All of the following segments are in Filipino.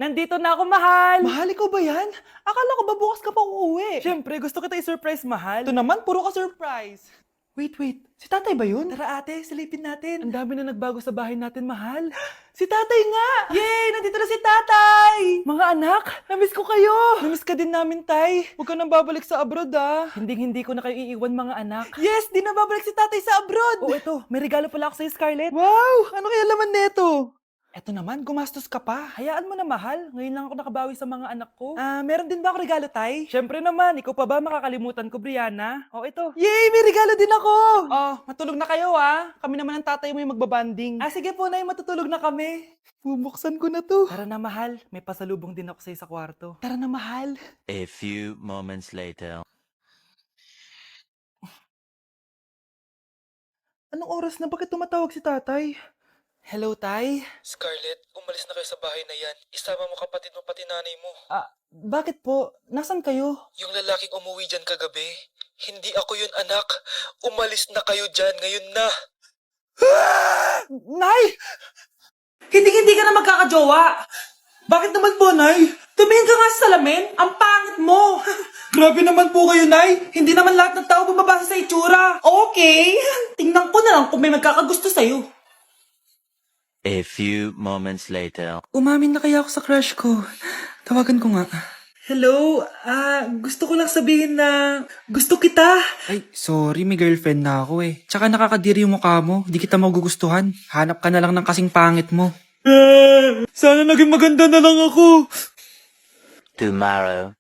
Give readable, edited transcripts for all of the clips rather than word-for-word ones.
Nandito na ako, mahal! Mahal, ikaw ba yan? Akala ko ba bukas ka pa uuwi? Siyempre, gusto kita i-surprise, mahal. Ito naman, puro ka surprise. Wait. Si tatay ba yun? Tara ate, silipin natin. Ang dami na nagbago sa bahay natin, mahal. Si tatay nga! Yay! Nandito na si tatay! Mga anak, namiss ko kayo! Namiss ka din namin, tay. Huwag ka nang babalik sa abroad, ah. Hindi ko na kayo iiwan, mga anak. Yes, di na babalik si tatay sa abroad. Oh, ito, may regalo pala ako sa'yo, Scarlett. Wow! Ano kaya laman neto? Eto naman, gumastos ka pa. Hayaan mo na, mahal. Ngayon lang ako nakabawi sa mga anak ko. Meron din ba ako regalo, tay? Siyempre naman, ikaw pa ba makakalimutan ko, Brianna? Oh, ito. Yay! May regalo din ako! Oh, matulog na kayo, ah. Kami naman ang tatay mo yung magbabanding. Sige po, nay, matutulog na kami. Bubuksan ko na to. Tara na, mahal. May pasalubong din ako sa'yo sa kwarto. Tara na, mahal. A few moments later. Anong oras na? Bakit tumatawag si tatay? Hello, tay? Scarlett, umalis na kayo sa bahay na yan. Isama mo kapatid mo pati nanay mo. Bakit po? Nasaan kayo? Yung lalaking umuwi dyan kagabi, hindi ako yun anak. Umalis na kayo dyan ngayon na. Nay! Hindi ka na magkakajowa. Bakit naman po, Nay? Tumingin ka nga sa salamin. Ang pangit mo. Grabe naman po kayo, Nay. Hindi naman lahat ng tao bumabasa sa itsura. Okay. Tingnan ko na lang kung may magkakagusto sa'yo. A few moments later. Umamin na kaya ako sa crush ko. Tawagan ko nga. Hello, gusto ko lang sabihin na gusto kita. Ay, sorry, may girlfriend na ako eh. Tsaka nakakadiri yung mukha mo, di kita magugustuhan. Hanap ka na lang ng kasing pangit mo. Sana naging maganda na lang ako. Tomorrow.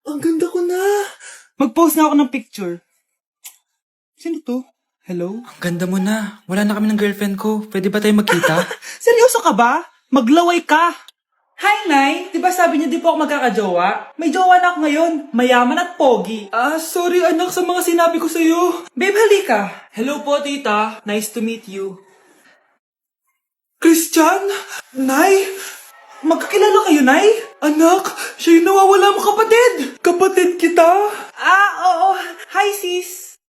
Ang ganda ko na. Mag-post na ako ng picture. Sino to? Hello? Ang ganda mo na. Wala na kami ng girlfriend ko. Pwede ba tayo magkita? Seryoso ka ba? Maglaway ka. Hi, Nay. Di ba sabi niyo di po ako magkakajowa? May jowa na ako ngayon. Mayaman at pogi. Sorry anak sa mga sinabi ko sa'yo. Babe, halika. Hello po, tita. Nice to meet you. Christian? Nay? Magkakilala kayo, Nay? Anak, siya yung nawawala mo kapatid. Kapatid kita. Oo. Hi, sis.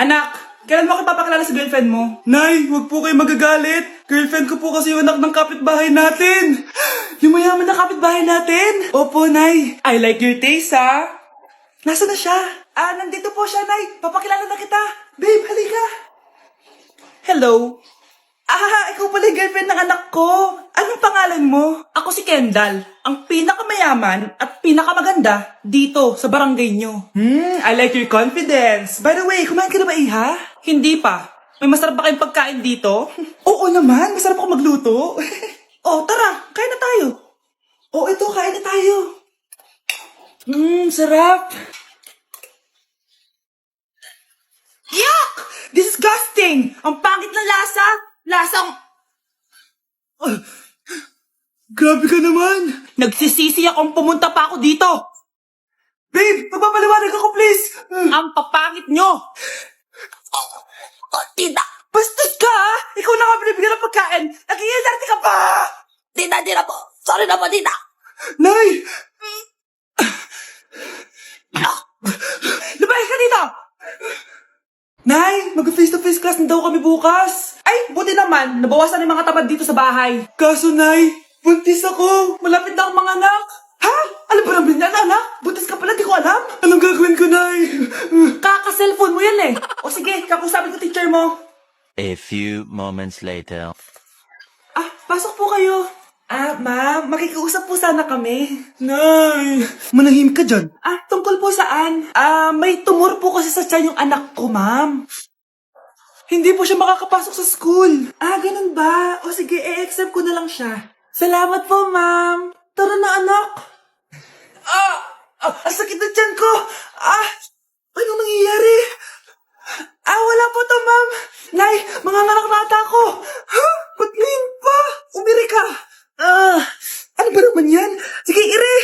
Anak, kailan mo ako papakilala sa girlfriend mo? Nay, wag po kayo magagalit. Girlfriend ko po kasi yung anak ng kapitbahay natin. Yung mayaman na kapitbahay natin. Opo, Nay. I like your taste, ha? Nasaan na siya? Nandito po siya, Nay. Papakilala na kita. Babe, halika. Hello. Ikaw pala yung girlfriend ng anak ko. Anong pangalan mo? Ako si Kendall, ang pinakamayaman at pinakamaganda dito sa barangay nyo. I like your confidence. By the way, kumain ka na ba, Iha? Hindi pa. May masarap ba kayong pagkain dito? Oo naman, masarap ako magluto. Tara, kain na tayo. Ito, kain na tayo. Sarap. Yuck! Disgusting! Ang pangit na lasa! Lasang... Grabe ka naman. Nagsisisi akong pumunta pa ako dito! Babe, magpapaliwanag ako, please. Ang papangit nyo! Tita! Bastos ka, ha? Ikaw na nga binibigyan ng pagkain! Nag-iinarte ka pa! Tita po! Sorry na po, tita! Nay! Lumayas ka dito! Nay, mag-face-to-face class na daw kami bukas. Ay, buti naman, nabawasan yung mga tamad dito sa bahay. Kaso, Nay, buntis ako. Malapit na akong mga anak. Ha? Alam ba namin yan, anak? Buntis ka pala, di ko alam. Anong gagawin ko, Nay? Kaka-cellphone mo yan eh. O sige, kakusapin ko teacher mo. A few moments later. Pasok po kayo. Ma'am, makikiusap po sana kami. Nay, manahimik ka dyan. Tungkol po saan? May tumor po kasi sa tiyan yung anak ko, ma'am. Hindi po siya makakapasok sa school. Ganun ba? O sige, i-accept ko na lang siya. Salamat po, ma'am. Tara na, anak. Ang sakit na tiyan ko. Anong nangyayari? Wala po to, ma'am. Nay, manganganak na ata ako. Ha? Ba't ngayon pa? Umiri ka. Ano ba naman yan? Sige, ire.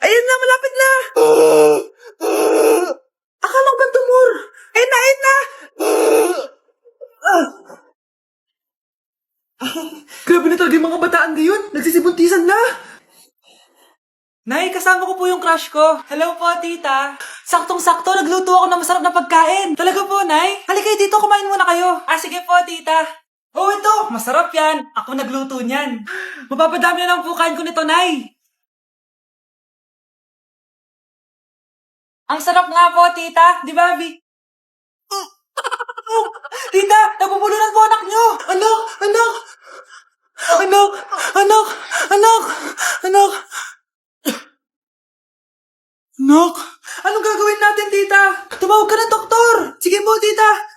Ayun na, malapit na. Akala ko ba tumor? Ayun na. Grabe na talaga yung mga bataan ngayon. Nagsisibuntisan na. Nay, kasama ko po yung crush ko. Hello po, tita. Saktong-sakto, nagluto ako ng masarap na pagkain. Talaga po, Nay? Halika dito, kumain muna kayo. Sige po, tita. Oh, ito! Masarap yan! Ako nagluto niyan. Mapapadami na lang po kain ko nito, Nay! Ang sarap nga po, tita. Di ba, Vi? Tita, nabubulunan po anak nyo! Anak! Anak! Anak! Anak! Anak! Anak! Anak! Anong gagawin natin, tita? Tumawag ka ng doktor! Sige po, tita!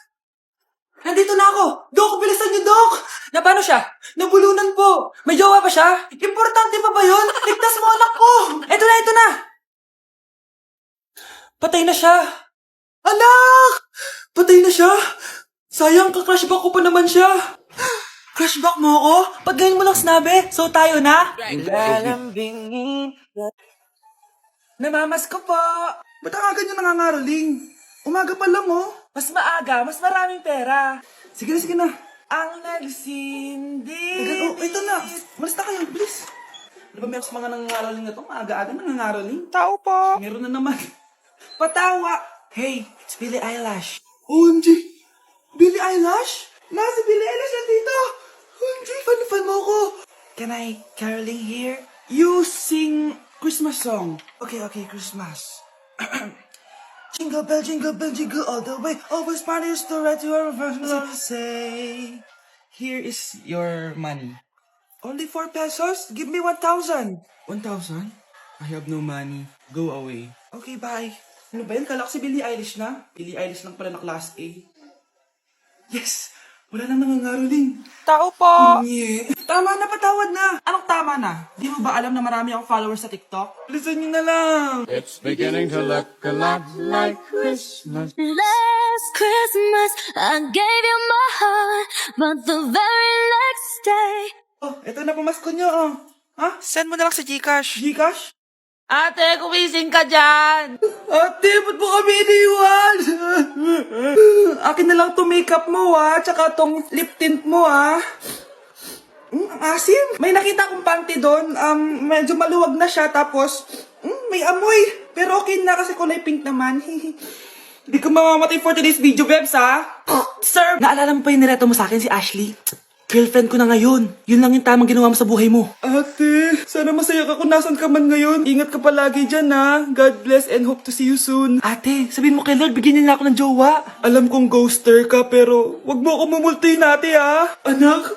Nandito na ako! Dok, bilisan niyo, Dok! Na paano siya? Nabulunan po! May jowa pa siya? Importante pa ba yun? Ligtas mo anak ko! Ito na, ito na! Patay na siya! Anak! Patay na siya! Sayang, kakrashback ko pa naman siya! Crashback mo ako? Ba't ganyan mo lang sinabi? So tayo na? Namamas ko po! Ba't ang aga niyo nangangaroling? Umaga pa lang, oh. Mas maaga, mas maraming pera. Sige na, sige na. Ang nagsindi. Oh, ito na. Malis na kayo, bilis. Ano ba meron sa mga nangangaroling na to? Maaga-aga nangangaroling. Tao po. Meron na naman. Patawa. Hey, it's Billie Eilish. OMG! Billie Eilish? Nasa Billie Eilish na dito! OMG, fan mo ko! Can I caroling here? You sing Christmas song. Okay, Christmas. Jingle bell, jingle all the way. Always parties to right to your say. Here is your money. Only 4 pesos? Give me 1,000. 1,000? I have no money. Go away. Okay, bye. Ano ba yun? Kala ko si Billie Eilish na. Billie Eilish lang pala na class A. Yes! Wala nang nangangaroling. Tao po. Yeah. Tama na, patawad na. Anong tama na? Di mo ba alam na marami akong followers sa TikTok? Listen nyo na lang. It's beginning to look a lot like Christmas. Last Christmas, I gave you my heart, but the very next day, Oh, eto na pamasko nyo, oh. Ha? Send mo na lang sa Gcash. Gcash? Ate, kumising ka dyan. Ate, ba't mo kami iniwan? Akin na lang to makeup mo, ha? Tsaka tong lip tint mo, ha? Ang asim. May nakita akong panty doon. Medyo maluwag na siya. Tapos, may amoy. Pero okay na kasi kulay pink naman. Hindi ka mamamatay for today's video, Bebs, ha? Sir, naalala mo pa yung nireto mo sa akin si Ashley? Girlfriend ko na ngayon. Yun lang yung tamang ginawa mo sa buhay mo. Ate, sana masaya ka kung nasan ka man ngayon. Ingat ka palagi dyan, ha? God bless and hope to see you soon. Ate, sabihin mo kay Lord, bigyan niya na ako ng jowa. Alam kong ghoster ka, pero wag mo ako mumultuin ate, ha? Anak,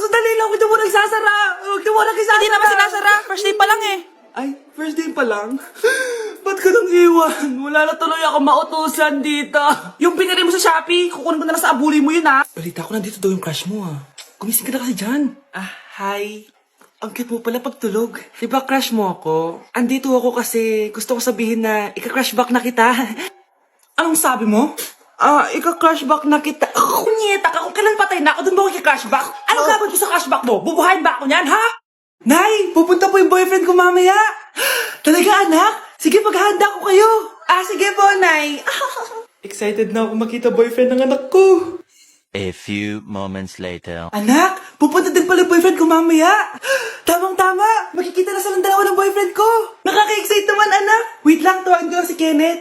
Sandali lang, huwag mo nagsasara. Huwag mo nagsasara. Hindi naman sinasara. First day pa lang eh. Ay, first day pa lang? Ba't ka nang iwan? Wala na tuloy ako mautusan dito. Yung pinili mo sa Shopee, kukunin ko na lang sa abuli mo yun ha. Balita ko nandito daw yung crush mo, ha? Gumising ka na kasi dyan. Hi. Ang cute mo pala pagtulog. Diba crush mo ako? Andito ako kasi gusto ko sabihin na ika-crush back na kita. Anong sabi mo? Ika-crush back na kita. Kunyeta ka, kung kailan patay na ako, doon ba ako cashback? Anong gagawin ko sa cashback mo? Bubuhayin ba ako niyan, ha? Nay, pupunta po yung boyfriend ko mamaya. Talaga, anak? Sige, paghahanda ko kayo. Sige po, Nay. Excited na ako makita boyfriend ng anak ko. A few moments later. Anak, pupunta din pala yung boyfriend ko mamaya. Tamang-tama, makikita na silang dalawa ng boyfriend ko. Nakaka-excite naman, anak. Wait lang, tawagin ko lang si Kenneth.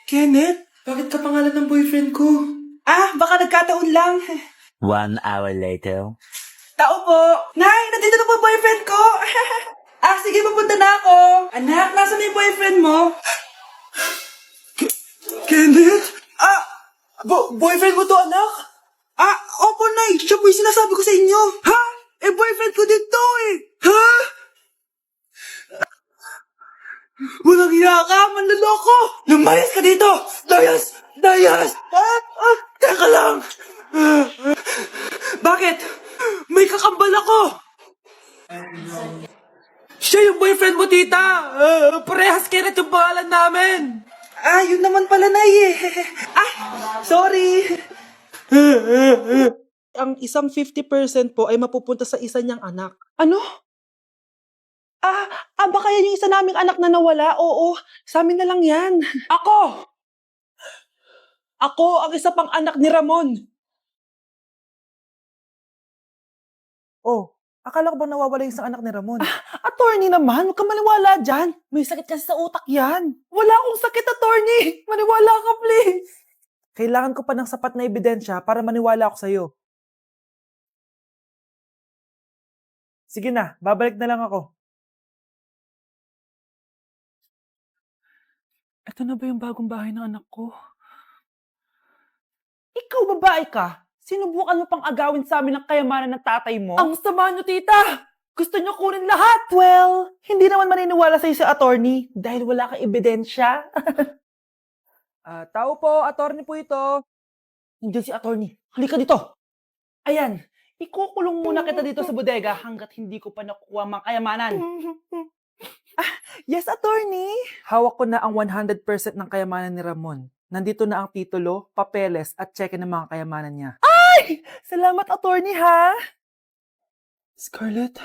Kenneth? Bakit ka pangalan ng boyfriend ko? Baka nagkataon lang. 1 hour later. Tao po. Nay, nandito na po yung boyfriend ko. Sige, pupunta na ako. Anak, nasa na yung boyfriend mo? Kenneth? Boyfriend mo to, anak? Opo, Nay. Siya po yung sinasabi ko sa inyo. Ha? Boyfriend ko din to, eh. Ha? Walang hiya ka, manloloko. Lumayas ka dito. Layas. Teka lang. Bakit? May kakambal ako. Siya yung boyfriend mo, tita. Parehas Kenneth yung pangalan namin. Yun naman pala, Nay, eh. Sorry. Ang isang 50% po ay mapupunta sa isa niyang anak. Ano? Baka yan yung isa naming anak na nawala? Oo, sa amin na lang yan. Ako! Ako ang isa pang anak ni Ramon. Oh, akala ko bang nawawala yung isang anak ni Ramon? Attorney naman, huwag ka maniwala dyan. May sakit kasi sa utak yan. Wala akong sakit, attorney. Maniwala ka, please. Kailangan ko pa ng sapat na ebidensya para maniwala ako sa'yo. Sige na, babalik na lang ako. Ito na ba yung bagong bahay ng anak ko? Ikaw babae ka? Sinubukan mo pang agawin sa amin ang kayamanan ng tatay mo? Ang sama nyo, tita! Gusto nyo kunin lahat! Well, hindi naman maniniwala sa'yo si attorney dahil wala kang ebidensya. Tao po, attorney po ito. Nandiyan si attorney. Halika dito! Ayan, ikukulong muna kita dito sa bodega hanggat hindi ko pa nakukuha ang mga kayamanan. Yes, attorney. Hawak ko na ang 100% ng kayamanan ni Ramon. Nandito na ang titulo, papeles at cheque ng mga kayamanan niya. Salamat, attorney, ha? Scarlett,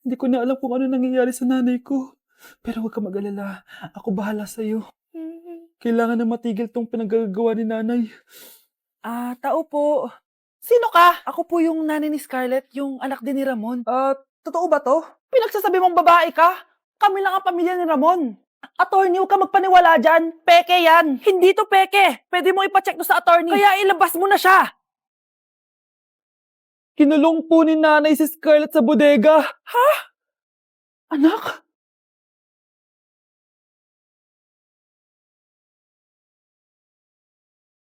hindi ko na alam kung ano nangyayari sa nanay ko. Pero huwag ka mag-alala. Ako bahala sa'yo. Kailangan na matigil tong pinagagawa ni nanay. Tao po. Sino ka? Ako po yung nanay ni Scarlett, yung anak din ni Ramon. Totoo ba to? Pinagsasabi mong babae ka? Kami lang ang pamilya ni Ramon. Attorney, huwag ka magpaniwala dyan. Peke yan. Hindi to peke. Pwede mo ipacheck to sa attorney. Kaya ilabas mo na siya. Kinulong po ni nanay si Scarlett sa bodega. Anak?